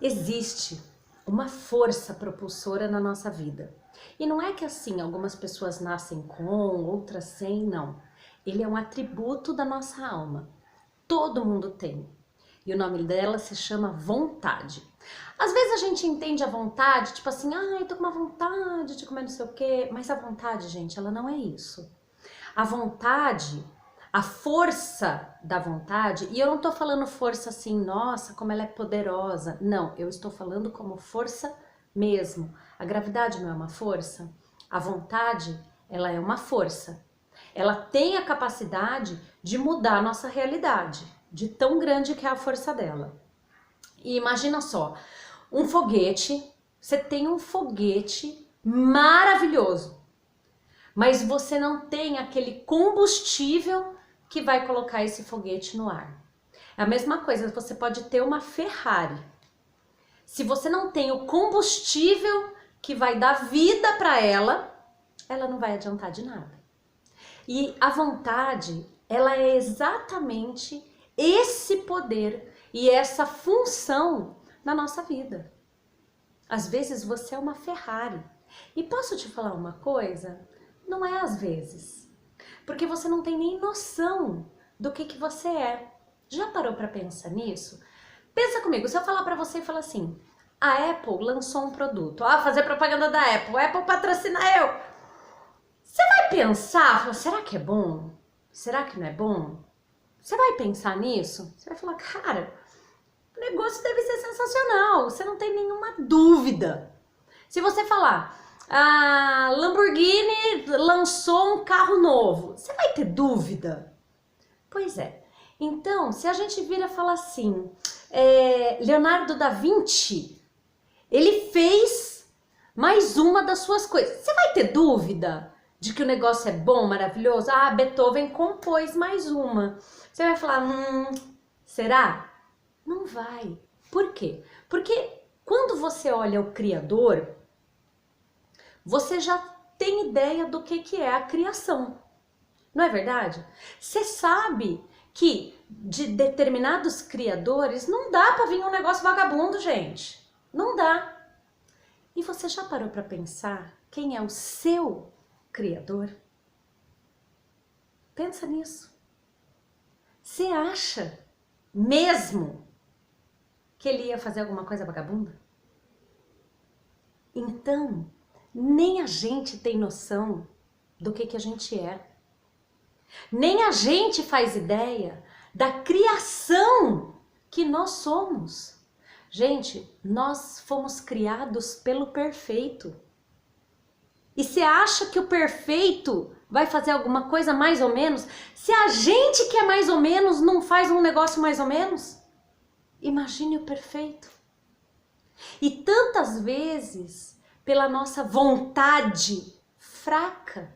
Existe uma força propulsora na nossa vida. E não é que assim, algumas pessoas nascem com, outras sem, não. Ele é um atributo da nossa alma. Todo mundo tem. E o nome dela se chama vontade. Às vezes a gente entende a vontade, tipo assim, eu tô com uma vontade de comer não sei o quê. Mas a vontade, gente, ela não é isso. A vontade, a força da vontade, e eu não tô falando força assim, nossa, como ela é poderosa. Não, eu estou falando como força mesmo. A gravidade não é uma força? A vontade, ela é uma força. Ela tem a capacidade de mudar a nossa realidade, de tão grande que é a força dela. E imagina só, um foguete, você tem um foguete maravilhoso, mas você não tem aquele combustível que vai colocar esse foguete no ar. É a mesma coisa, você pode ter uma Ferrari. Se você não tem o combustível que vai dar vida para ela, ela não vai adiantar de nada. E a vontade, ela é exatamente esse poder e essa função na nossa vida. Às vezes você é uma Ferrari. E posso te falar uma coisa? Não é às vezes. Porque você não tem nem noção do que você é. Já parou para pensar nisso? Pensa comigo, se eu falar para você e falar assim, a Apple lançou um produto, fazer propaganda da Apple, a Apple patrocina eu. Você vai pensar, fala, será que é bom? Será que não é bom? Você vai pensar nisso? Você vai falar, cara, o negócio deve ser sensacional, você não tem nenhuma dúvida. Se você falar, a Lamborghini lançou um carro novo, você vai ter dúvida? Pois é. Então, se a gente vira e fala assim, Leonardo da Vinci, ele fez mais uma das suas coisas. Você vai ter dúvida de que o negócio é bom, maravilhoso? Beethoven compôs mais uma. Você vai falar, será? Não vai. Por quê? Porque quando você olha o Criador, você já tem ideia do que é a criação. Não é verdade? Você sabe que de determinados criadores não dá para vir um negócio vagabundo, gente. Não dá. E você já parou para pensar quem é o seu criador? Pensa nisso. Você acha mesmo que ele ia fazer alguma coisa vagabunda? Então, nem a gente tem noção do que a gente é. Nem a gente faz ideia da criação que nós somos. Gente, nós fomos criados pelo perfeito. E você acha que o perfeito vai fazer alguma coisa mais ou menos? Se a gente que é mais ou menos não faz um negócio mais ou menos, imagine o perfeito. E tantas vezes, pela nossa vontade fraca,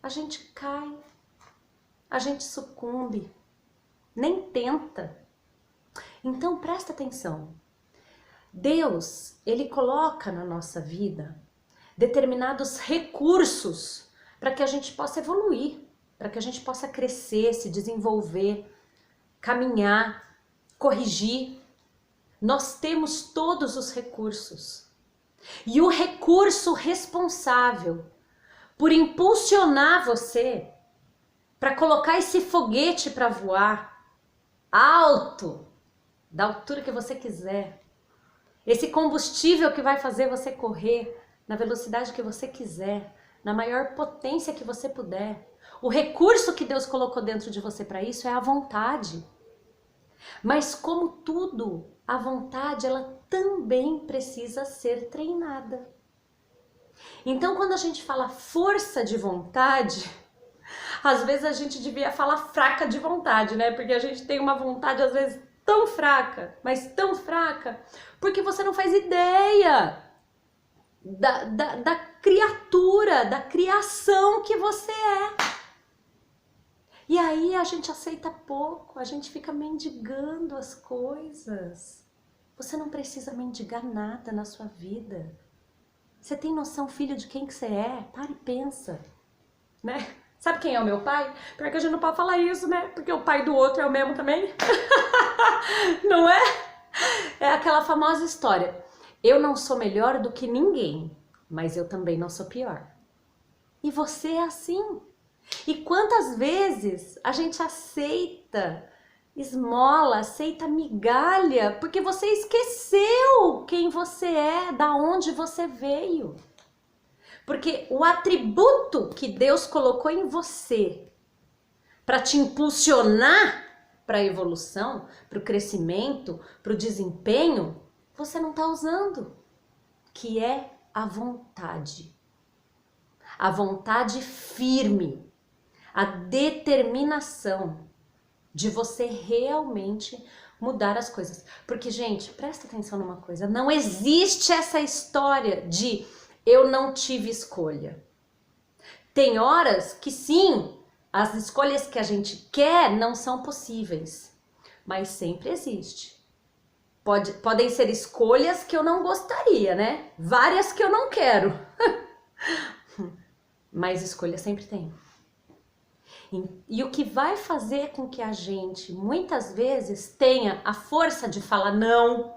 a gente cai, a gente sucumbe, nem tenta. Então presta atenção. Deus, ele coloca na nossa vida determinados recursos para que a gente possa evoluir, para que a gente possa crescer, se desenvolver, caminhar, corrigir. Nós temos todos os recursos. E o recurso responsável por impulsionar você para colocar esse foguete para voar alto, da altura que você quiser, esse combustível que vai fazer você correr na velocidade que você quiser, na maior potência que você puder. O recurso que Deus colocou dentro de você para isso é a vontade. Mas como tudo, a vontade ela também precisa ser treinada. Então quando a gente fala força de vontade, às vezes a gente devia falar fraca de vontade, né? Porque a gente tem uma vontade às vezes tão fraca, mas tão fraca, porque você não faz ideia da criatura, da criação que você é. E aí a gente aceita pouco, a gente fica mendigando as coisas. Você não precisa mendigar nada na sua vida. Você tem noção, filho, de quem que você é? Para e pensa, né? Sabe quem é o meu pai? Pior que a gente não pode falar isso, né? Porque o pai do outro é o mesmo também. Não é? É aquela famosa história. Eu não sou melhor do que ninguém, mas eu também não sou pior. E você é assim. E quantas vezes a gente aceita esmola, aceita migalha, porque você esqueceu quem você é, da onde você veio. Porque o atributo que Deus colocou em você para te impulsionar para a evolução, para o crescimento, para o desempenho, você não está usando, que é a vontade. A vontade firme, a determinação de você realmente mudar as coisas. Porque, gente, presta atenção numa coisa, não existe essa história de eu não tive escolha. Tem horas que sim, as escolhas que a gente quer não são possíveis, mas sempre existe. Podem ser escolhas que eu não gostaria, né? Várias que eu não quero. Mas escolha sempre tem. E o que vai fazer com que a gente, muitas vezes, tenha a força de falar não,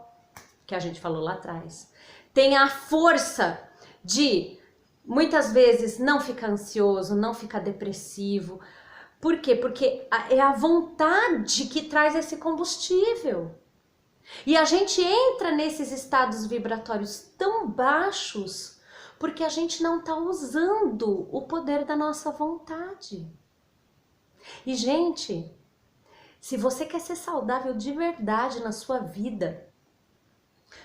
que a gente falou lá atrás, tenha a força de, muitas vezes, não ficar ansioso, não ficar depressivo. Por quê? Porque é a vontade que traz esse combustível. E a gente entra nesses estados vibratórios tão baixos porque a gente não está usando o poder da nossa vontade. E, gente, se você quer ser saudável de verdade na sua vida,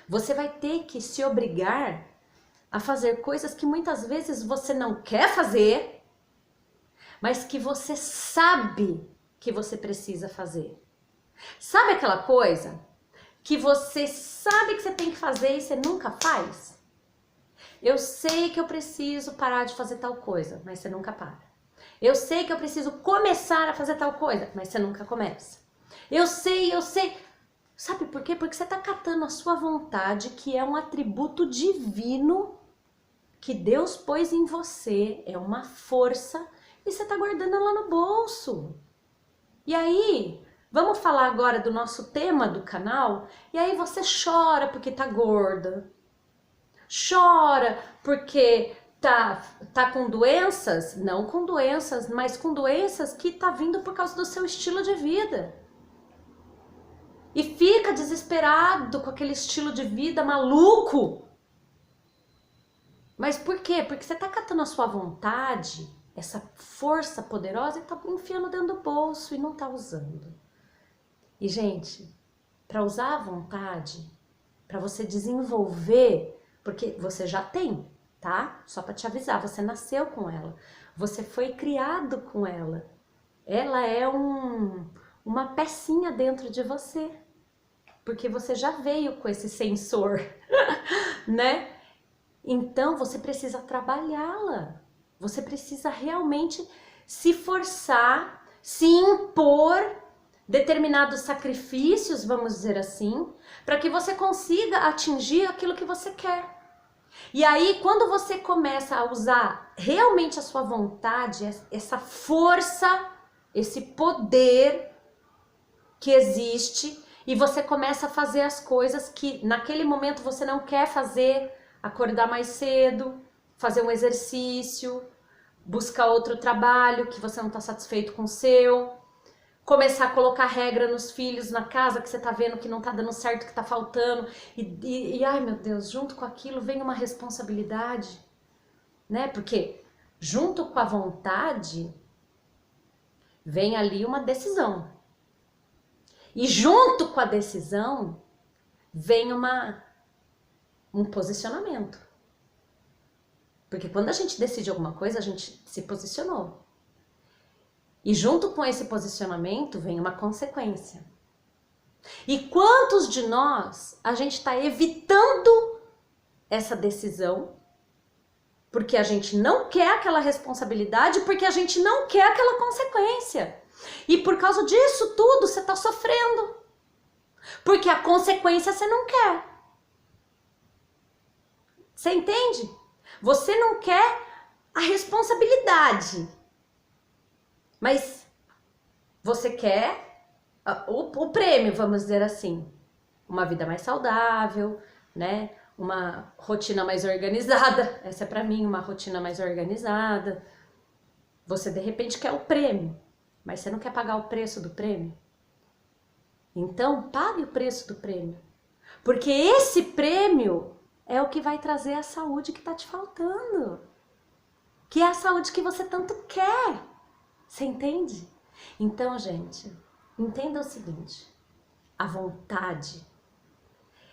você vai ter que se obrigar a fazer coisas que muitas vezes você não quer fazer, mas que você sabe que você precisa fazer. Sabe aquela coisa que você sabe que você tem que fazer e você nunca faz? Eu sei que eu preciso parar de fazer tal coisa, mas você nunca para. Eu sei que eu preciso começar a fazer tal coisa, mas você nunca começa. Eu sei. Sabe por quê? Porque você está catando a sua vontade, que é um atributo divino que Deus pôs em você, é uma força, e você está guardando ela no bolso. E aí, vamos falar agora do nosso tema do canal, e aí você chora porque tá gorda, chora porque tá com doenças, não com doenças, mas com doenças que tá vindo por causa do seu estilo de vida. E fica desesperado com aquele estilo de vida maluco. Mas por quê? Porque você tá catando a sua vontade, essa força poderosa, e tá enfiando dentro do bolso e não tá usando. E, gente, para usar a vontade, para você desenvolver, porque você já tem, tá? Só para te avisar, você nasceu com ela, você foi criado com ela. Ela é uma pecinha dentro de você, porque você já veio com esse sensor, né? Então você precisa trabalhá-la, você precisa realmente se forçar, se impor determinados sacrifícios, vamos dizer assim, para que você consiga atingir aquilo que você quer. E aí, quando você começa a usar realmente a sua vontade, essa força, esse poder que existe, e você começa a fazer as coisas que naquele momento você não quer fazer, acordar mais cedo, fazer um exercício, buscar outro trabalho que você não está satisfeito com o seu, começar a colocar regra nos filhos, na casa que você tá vendo que não tá dando certo, que tá faltando, e ai meu Deus, junto com aquilo vem uma responsabilidade, né? Porque junto com a vontade vem ali uma decisão. E junto com a decisão vem um posicionamento. Porque quando a gente decide alguma coisa, a gente se posicionou. E junto com esse posicionamento vem uma consequência. E quantos de nós a gente está evitando essa decisão porque a gente não quer aquela responsabilidade, porque a gente não quer aquela consequência. E por causa disso tudo você está sofrendo. Porque a consequência você não quer. Você entende? Você não quer a responsabilidade. Mas você quer o prêmio, vamos dizer assim. uma vida mais saudável, né? Uma rotina mais organizada. Essa é para mim uma rotina mais organizada. Você de repente quer o prêmio, mas você não quer pagar o preço do prêmio? Então pague o preço do prêmio, porque esse prêmio é o que vai trazer a saúde que tá te faltando, que é a saúde que você tanto quer. Você entende? Então, gente, entenda o seguinte: a vontade,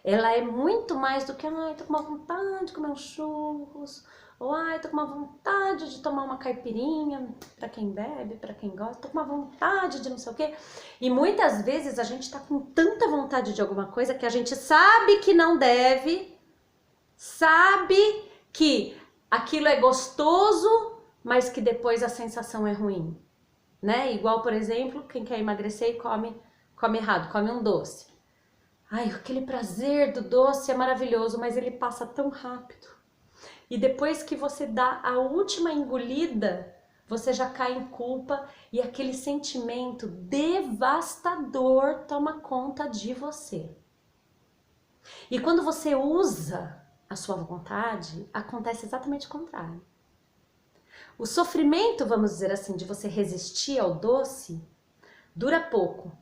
ela é muito mais do que, ai, tô com uma vontade de comer uns churros, ou ai, tô com uma vontade de tomar uma caipirinha, pra quem bebe, pra quem gosta, tô com uma vontade de não sei o quê. E muitas vezes a gente tá com tanta vontade de alguma coisa que a gente sabe que não deve, sabe que aquilo é gostoso, mas que depois a sensação é ruim, né? Igual, por exemplo, quem quer emagrecer e come errado, come um doce. Ai, aquele prazer do doce é maravilhoso, mas ele passa tão rápido. E depois que você dá a última engolida, você já cai em culpa e aquele sentimento devastador toma conta de você. E quando você usa a sua vontade, acontece exatamente o contrário. O sofrimento, vamos dizer assim, de você resistir ao doce, dura pouco.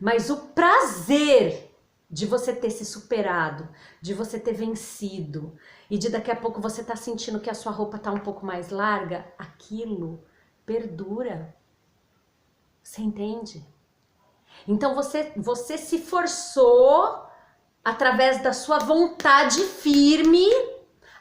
Mas o prazer de você ter se superado, de você ter vencido e de daqui a pouco você tá sentindo que a sua roupa tá um pouco mais larga, aquilo perdura. Você entende? Então você se forçou através da sua vontade firme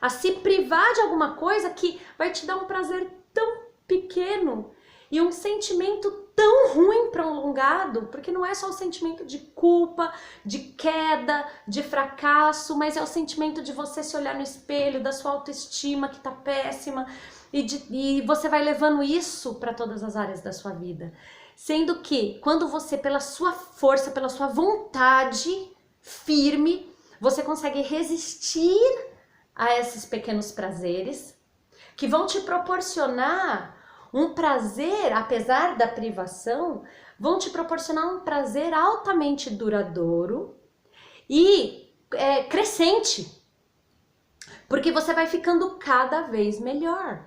a se privar de alguma coisa que vai te dar um prazer tão pequeno e um sentimento tão ruim prolongado, porque não é só o sentimento de culpa, de queda, de fracasso, mas é o sentimento de você se olhar no espelho, da sua autoestima que tá péssima, e você vai levando isso para todas as áreas da sua vida. Sendo que quando você, pela sua força, pela sua vontade firme, você consegue resistir a esses pequenos prazeres que vão te proporcionar um prazer, apesar da privação, vão te proporcionar um prazer altamente duradouro e crescente, porque você vai ficando cada vez melhor.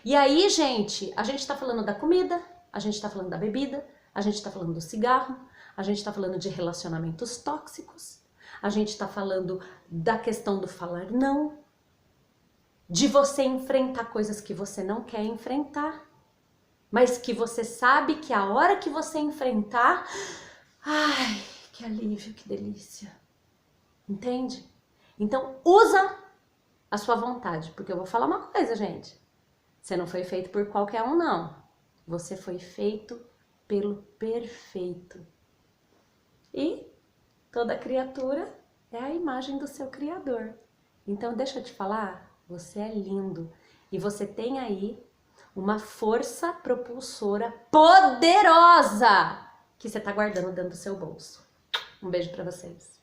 E aí, gente, a gente tá falando da comida, a gente tá falando da bebida, a gente tá falando do cigarro, a gente tá falando de relacionamentos tóxicos, a gente tá falando da questão do falar não, de você enfrentar coisas que você não quer enfrentar, mas que você sabe que a hora que você enfrentar, ai, que alívio, que delícia. Entende? Então usa a sua vontade, porque eu vou falar uma coisa, gente. Você não foi feito por qualquer um, não. Você foi feito pelo perfeito. E toda criatura é a imagem do seu Criador. Então deixa eu te falar, você é lindo e você tem aí uma força propulsora poderosa que você tá guardando dentro do seu bolso. Um beijo pra vocês.